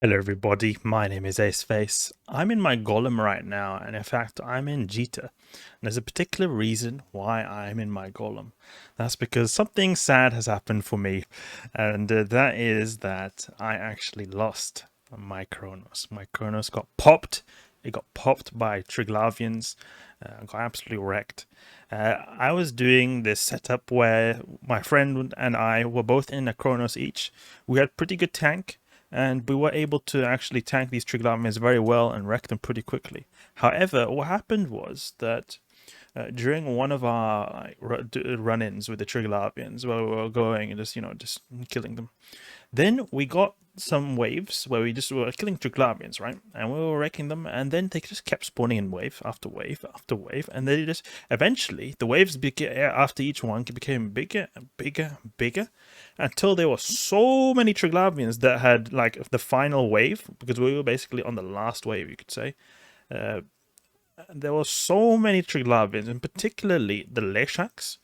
Hello everybody, my name is Aceface. I'm in my Golem right now, and in fact I'm in Jita. And there's a particular reason why I'm in my Golem. That's because something sad has happened for me, and that is that I actually lost my Kronos. My Kronos got popped. It got popped by Triglavians, got absolutely wrecked. I was doing this setup where my friend and I were both in a Kronos each. We had pretty good tank, and we were able to actually tank these Triglavians very well and wreck them pretty quickly. However, what happened was that during one of our run-ins with the Triglavians, where we were going and just killing them, then we got some waves where we just were killing Triglavians, right? And we were wrecking them, and then they just kept spawning in wave after wave after wave, and they just eventually the waves after each one became bigger and bigger and bigger, until there were so many Triglavians that had like the final wave, because we were basically on the last wave, you could say. There were so many Triglavians, and particularly the Leshaks,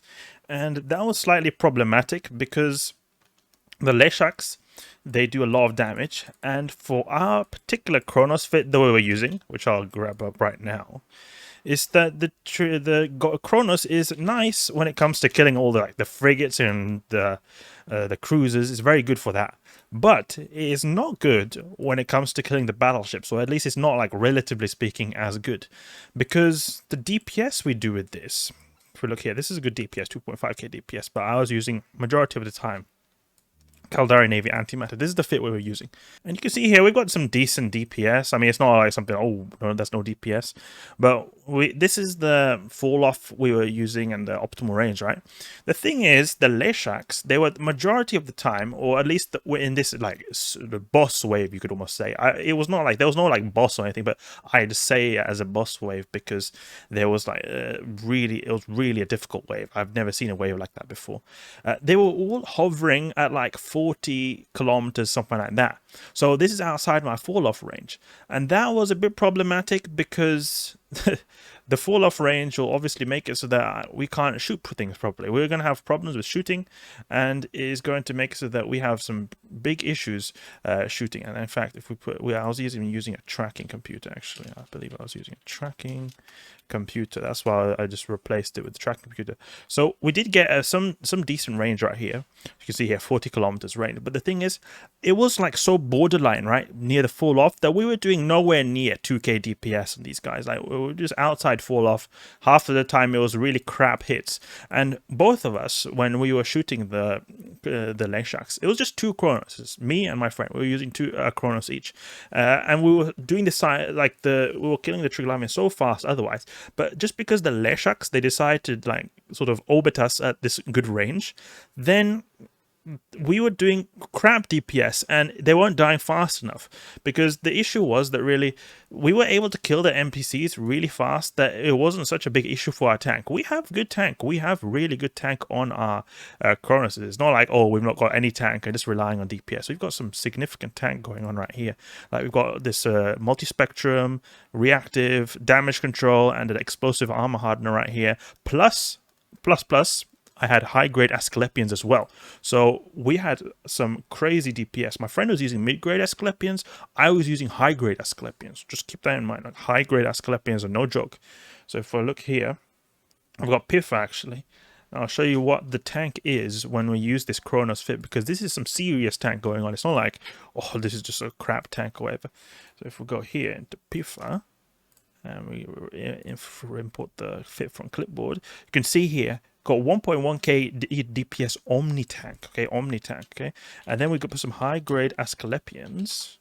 and that was slightly problematic because the Leshaks, they do a lot of damage, and for our particular Kronos fit that we were using, which I'll grab up right now, is that the Kronos is nice when it comes to killing all the frigates and the cruisers. It's very good for that, but it is not good when it comes to killing the battleships, or at least it's not, like, relatively speaking, as good, because the DPS we do with this, if we look here, this is a good DPS, 2.5k DPS, but I was using majority of the time Caldari Navy Antimatter. This is the fit we were using. And you can see here, we've got some decent DPS. I mean, it's not like something, oh, no, that's no DPS. But this is the fall off we were using and the optimal range, right? The thing is, the Leshaks, they were the majority of the time, or at least in this, like, the boss wave, you could almost say. It was not like, there was no, like, boss or anything, but I'd say it as a boss wave because there was, like, it was really a difficult wave. I've never seen a wave like that before. They were all hovering at, like, 40 kilometers, something like that. So this is outside my fall-off range. And that was a bit problematic because the fall-off range will obviously make it so that we can't shoot things properly. We're going to have problems with shooting, and it is going to make it so that we have some big issues shooting. And in fact, if we I was using a tracking computer, actually. I believe I was using a tracking computer. That's why I just replaced it with the tracking computer. So we did get some decent range right here. You can see here 40 kilometers range. But the thing is, it was like so borderline, right, near the fall off, that we were doing nowhere near 2k DPS on these guys. Like, we were just outside fall off. Half of the time it was really crap hits. And both of us, when we were shooting the Leshaks, it was just two Kronos, me and my friend. We were using two Kronos each, and we were doing this like we were killing the Triglavian so fast otherwise. But just because the Leshaks, they decided to, like, sort of orbit us at this good range, then we were doing crap DPS and they weren't dying fast enough, because the issue was that really we were able to kill the NPCs really fast, that it wasn't such a big issue for our tank. We have good tank. We have really good tank on our Kronos. It's not like, oh, we've not got any tank and just relying on DPS. We've got some significant tank going on right here. Like, we've got this Multispectrum, Reactive, damage control, and an explosive armor hardener right here. Plus, I had high-grade Asclepians as well. So we had some crazy DPS. My friend was using mid-grade Asclepians. I was using high-grade Asclepians. Just keep that in mind. Like, high-grade Asclepians are no joke. So if I look here, I've got Piff, actually. I'll show you what the tank is when we use this Kronos fit, because this is some serious tank going on. It's not like, oh, this is just a crap tank or whatever. So if we go here into Piffa, and we import the fit from clipboard, you can see here, got 1.1k DPS Omni tank, okay, Omni tank, okay, and then we could put some high grade Asclepians.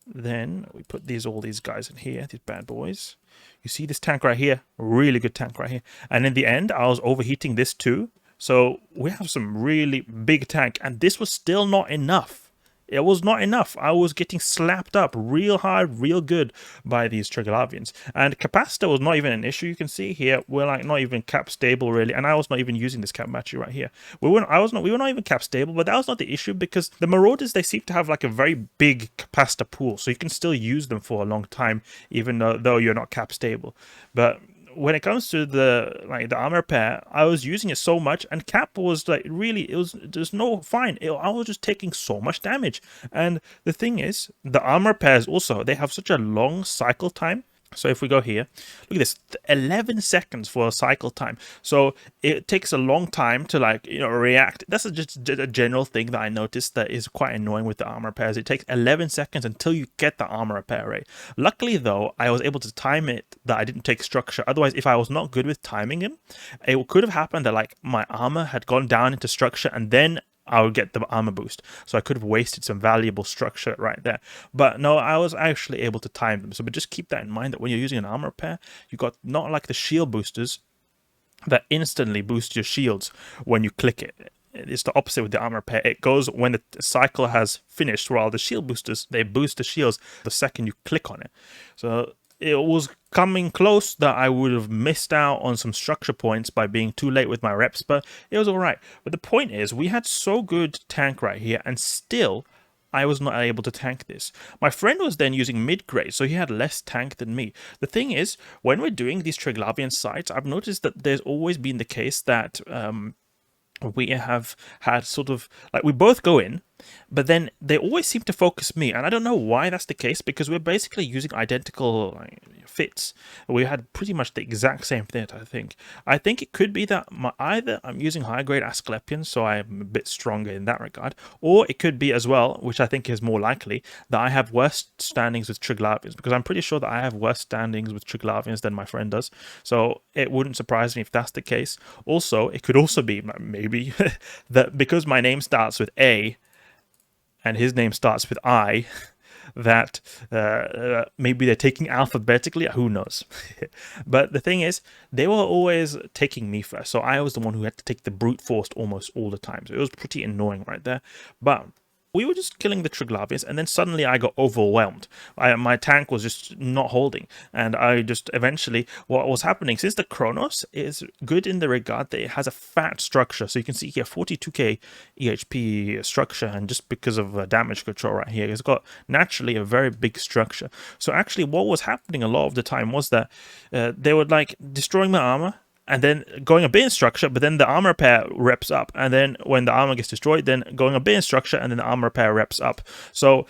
Then we put all these guys in here, these bad boys. You see this tank right here, really good tank right here. And in the end, I was overheating this too. So we have some really big tank, and this was still not enough. It was not enough. I was getting slapped up real hard, real good by these Triglavians. And Capacitor was not even an issue. You can see here, we're like not even cap stable really. And I was not even using this cap battery right here. We were not even cap stable, but that was not the issue, because the Marauders, they seem to have like a very big capacitor pool. So you can still use them for a long time, even though you're not cap stable. But when it comes to the armor repair, I was using it so much, and Cap was like really, there's no fine. I was just taking so much damage. And the thing is, the armor repairs also, they have such a long cycle time. So if we go here, look at this, 11 seconds for a cycle time. So it takes a long time to react. That's just a general thing that I noticed that is quite annoying with the armor repairs. It takes 11 seconds until you get the armor repair rate. Luckily though, I was able to time it that I didn't take structure. Otherwise, if I was not good with timing him, it could have happened that my armor had gone down into structure and then I would get the armor boost. So I could have wasted some valuable structure right there. But no, I was actually able to time them. But just keep that in mind that when you're using an armor repair, you got not like the shield boosters that instantly boost your shields when you click it. It's the opposite with the armor repair. It goes when the cycle has finished, while the shield boosters, they boost the shields the second you click on it. So it was coming close that I would have missed out on some structure points by being too late with my reps, but it was alright. But the point is, we had so good tank right here, and still I was not able to tank this. My friend was then using mid-grade, so he had less tank than me. The thing is, when we're doing these Triglavian sites, I've noticed that there's always been the case that we have had sort of we both go in, but then they always seem to focus me, and I don't know why that's the case, because we're basically using identical fits. We had pretty much the exact same fit. I think it could be that either I'm using high grade Asclepian, so I'm a bit stronger in that regard, or it could be as well, which I think is more likely, that I have worse standings with Triglavians, because I'm pretty sure that I have worse standings with Triglavians than my friend does. So it wouldn't surprise me if that's the case. Also, it could also be maybe that because my name starts with A and his name starts with I, that maybe they're taking alphabetically. Who knows? But the thing is, they were always taking me first, so I was the one who had to take the brute force almost all the time. So it was pretty annoying right there. But we were just killing the Triglavians, and then suddenly I got overwhelmed. My tank was just not holding, and I just eventually, what was happening, since the Kronos is good in the regard that it has a fat structure, so you can see here 42k EHP structure, and just because of damage control right here, it's got naturally a very big structure. So actually what was happening a lot of the time was that they were destroying my armor, and then going a bit in structure, but then the armor repair reps up, and then when the armor gets destroyed, then going a bit in structure, and then the armor repair reps up. So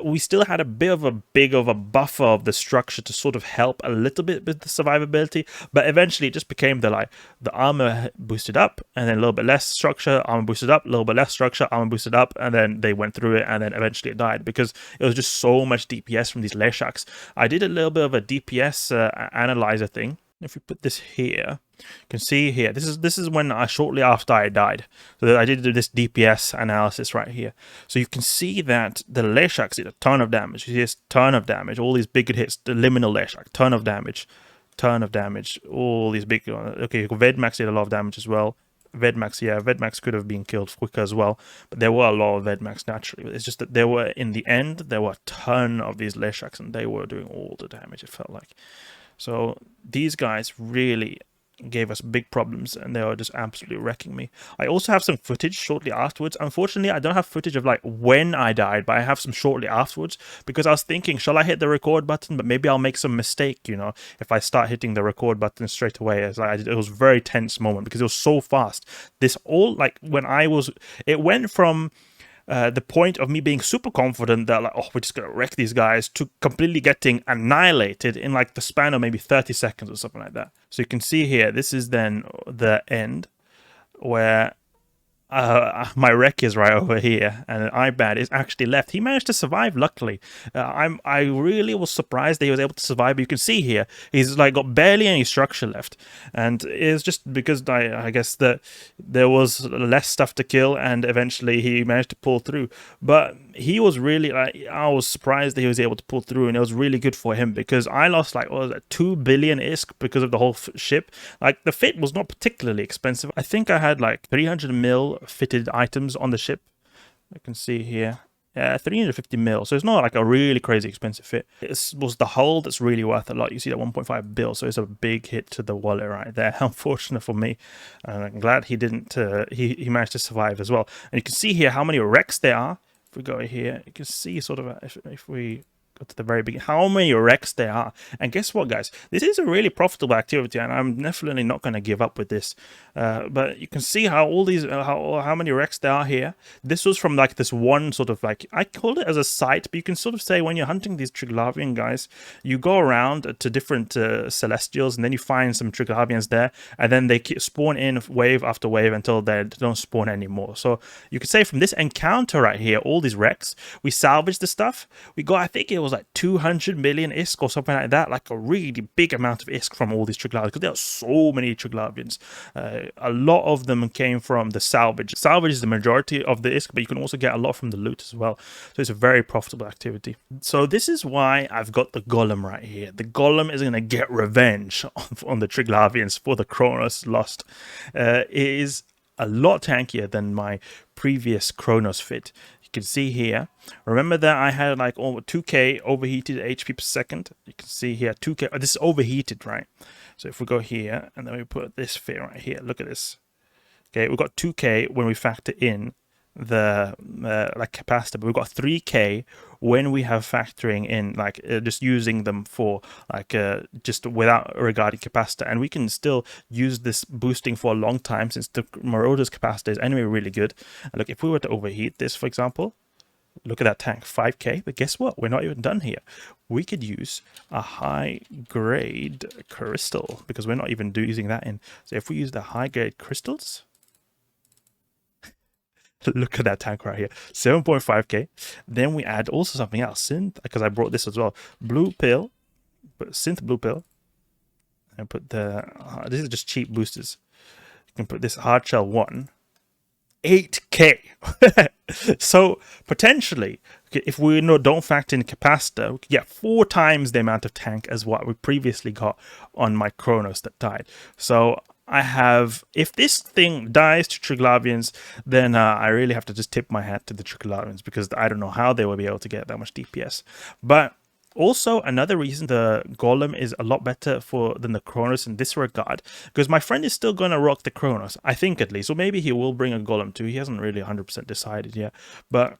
we still had a bit of a buffer of the structure to sort of help a little bit with the survivability, but eventually it just became the armor boosted up, and then a little bit less structure, armor boosted up, a little bit less structure, armor boosted up, and then they went through it, and then eventually it died, because it was just so much DPS from these Leshaks. I did a little bit of a DPS analyzer thing. If we put this here, you can see here, this is when shortly after I died. So I did this DPS analysis right here. So you can see that the Leshaks did a ton of damage. You see this ton of damage, all these big hits, the liminal Leshak, ton of damage, all these big, okay, Vedmax did a lot of damage as well. Vedmax could have been killed quicker as well, but there were a lot of Vedmax naturally. It's just that there were, in the end, there were a ton of these Leshaks, and they were doing all the damage, it felt like. So these guys really gave us big problems, and they were just absolutely wrecking me. I also have some footage shortly afterwards. Unfortunately, I don't have footage of when I died, but I have some shortly afterwards, because I was thinking, shall I hit the record button? But maybe I'll make some mistake, if I start hitting the record button straight away. It was a very tense moment, because it was so fast. This all, it went from the point of me being super confident that we're just gonna wreck these guys, to completely getting annihilated in the span of maybe 30 seconds or something like that. So you can see here, this is then the end, where my wreck is right over here, and Ibad is actually left. He managed to survive, luckily. I really was surprised that he was able to survive, but you can see here, he's got barely any structure left, and it's just because I guess that there was less stuff to kill, and eventually he managed to pull through. But he was really, I was surprised that he was able to pull through, and it was really good for him, because I lost 2 billion ISK because of the whole ship. The fit was not particularly expensive. I think I had 300 mil fitted items on the ship. I can see here, 350 mil, so it's not a really crazy expensive fit. It was the hull that's really worth a lot. You see that 1.5 bill, so it's a big hit to the wallet right there. Unfortunate for me, and I'm glad he didn't. He managed to survive as well. And you can see here how many wrecks there are. If we go here, you can see sort of if we go to the very beginning, how many wrecks there are. And guess what, guys? This is a really profitable activity, and I'm definitely not going to give up with this. But you can see how all these, how many wrecks there are here. This was from like this one sort of like, I call it as a site, but you can sort of say when you're hunting these Triglavian guys, you go around to different Celestials, and then you find some Triglavians there, and then they spawn in wave after wave until they don't spawn anymore. So you could say from this encounter right here, all these wrecks, we salvaged the stuff. We got, I think it was like 200 million ISK or something like that, like a really big amount of ISK from all these Triglavians, because there are so many Triglavians. A lot of them came from the salvage. Salvage is the majority of the ISK, but you can also get a lot from the loot as well. So it's a very profitable activity. So this is why I've got the Golem right here. The Golem is going to get revenge on the Triglavians for the Kronos lost. It is a lot tankier than my previous Kronos fit. You can see here, remember that I had like over 2k overheated HP per second. You can see here 2k, this is overheated, right? So if we go here and then we put this fit right here, look at this. Okay, we've got 2k when we factor in the like capacitor, but we've got 3k when we have factoring in like just using them for like just without regarding capacitor, and we can still use this boosting for a long time since the Marauder's capacitor is anyway really good. And look, if we were to overheat this, for example, look at that tank, 5k, but guess what, we're not even done here. We could use a high grade crystal because we're not even using that in. So if we use the high grade crystals, look at that tank right here, 7.5k. Then we add also something else, synth, because I brought this as well, blue pill, but synth blue pill, and put the this is just cheap boosters. You can put this Hardshell 1, 8k. So potentially, if we don't factor in capacitor, we could get 4 times the amount of tank as what we previously got on my Kronos that died. So I have, if this thing dies to Triglavians, then I really have to just tip my hat to the Triglavians, because I don't know how they will be able to get that much DPS. But also another reason the Golem is a lot better than the Kronos in this regard, because my friend is still going to rock the Kronos, I think at least, or maybe he will bring a Golem too. He hasn't really 100% decided yet, but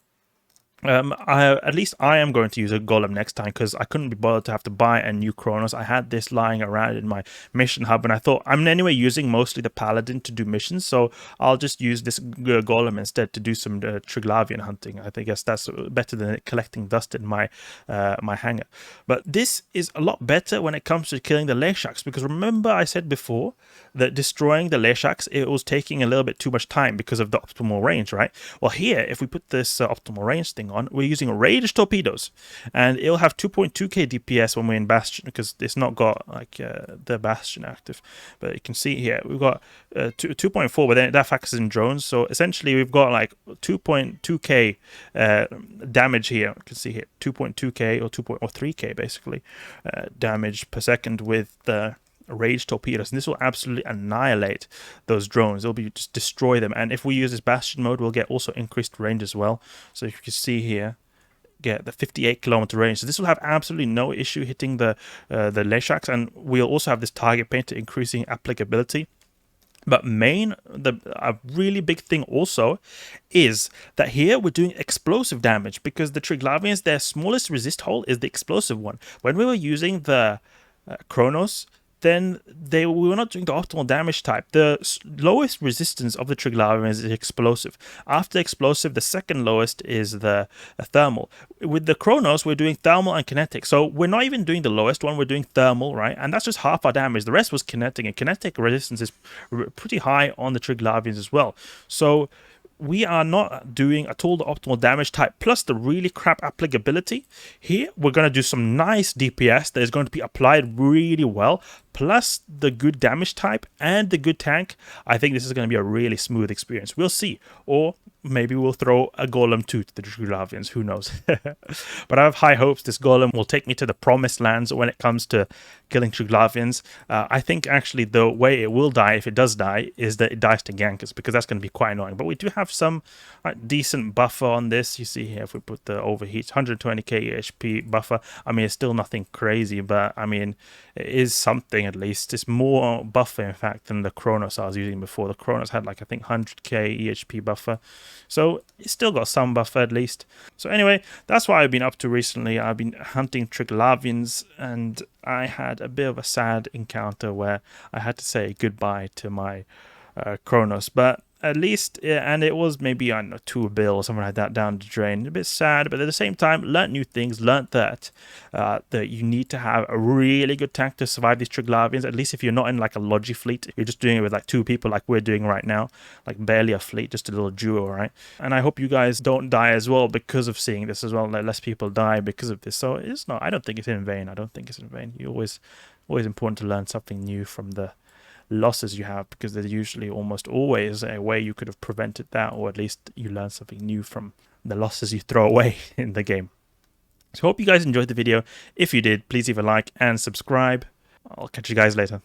at least I am going to use a Golem next time, because I couldn't be bothered to have to buy a new Kronos. I had this lying around in my mission hub, and I thought I'm anyway using mostly the Paladin to do missions, so I'll just use this Golem instead to do some Triglavian hunting. I guess that's better than collecting dust in my my hangar. But this is a lot better when it comes to killing the Leshaks, because remember I said before that destroying the Leshaks, it was taking a little bit too much time because of the optimal range, right? Well, here, if we put this optimal range thing on, we're using rage torpedoes, and it'll have 2.2k DPS when we're in Bastion, because it's not got like the Bastion active. But you can see here we've got 2.4, but then that factors in drones, so essentially we've got like 2.2k damage here. You can see here 2.2k or 3k basically damage per second with the rage torpedoes, and this will absolutely annihilate those drones. It'll be just destroy them. And if we use this Bastion mode, we'll get also increased range as well. So if you can see here, get the 58-kilometer range. So this will have absolutely no issue hitting the Leshaks, and we'll also have this target painter increasing applicability. But a really big thing also is that here we're doing explosive damage, because the Triglavians, their smallest resist hole is the explosive one. When we were using the Kronos, then we were not doing the optimal damage type. The lowest resistance of the Triglavians is explosive. After explosive, the second lowest is the thermal. With the Kronos, we're doing thermal and kinetic. So we're not even doing the lowest one, we're doing thermal, right? And that's just half our damage. The rest was kinetic, and kinetic resistance is pretty high on the Triglavians as well. So we are not doing at all the optimal damage type plus the really crap applicability. Here we're going to do some nice DPS that is going to be applied really well, plus the good damage type and the good tank. I think this is going to be a really smooth experience. We'll see. Or maybe we'll throw a Golem too to the Triglavians, who knows. But I have high hopes this Golem will take me to the promised lands when it comes to killing Triglavians. I think actually the way it will die, if it does die, is that it dies to gankers, because that's going to be quite annoying. But we do have some decent buffer on this. You see here, if we put the overheat, 120k HP buffer. I mean, it's still nothing crazy, but I mean, it is something. buffing at least. It's more buffer, in fact, than the Kronos I was using before. The Kronos had like, I think, 100k EHP buffer. So it's still got some buffer at least. So anyway, that's what I've been up to recently. I've been hunting Triglavians, and I had a bit of a sad encounter where I had to say goodbye to my Kronos, but at least, and it was maybe, I don't know, 2 bill or something like that down the drain. A bit sad, but at the same time, learnt new things. Learnt that that you need to have a really good tank to survive these Triglavians. At least if you're not in like a Logi fleet, you're just doing it with like 2 people like we're doing right now, like barely a fleet, just a little duo, right? And I hope you guys don't die as well because of seeing this as well. Like, less people die because of this. So it's not, I don't think it's in vain. I don't think it's in vain. You always important to learn something new from the losses you have, because there's usually almost always a way you could have prevented that, or at least you learn something new from the losses you throw away in the game. So hope you guys enjoyed the video. If you did, please leave a like and subscribe. I'll catch you guys later.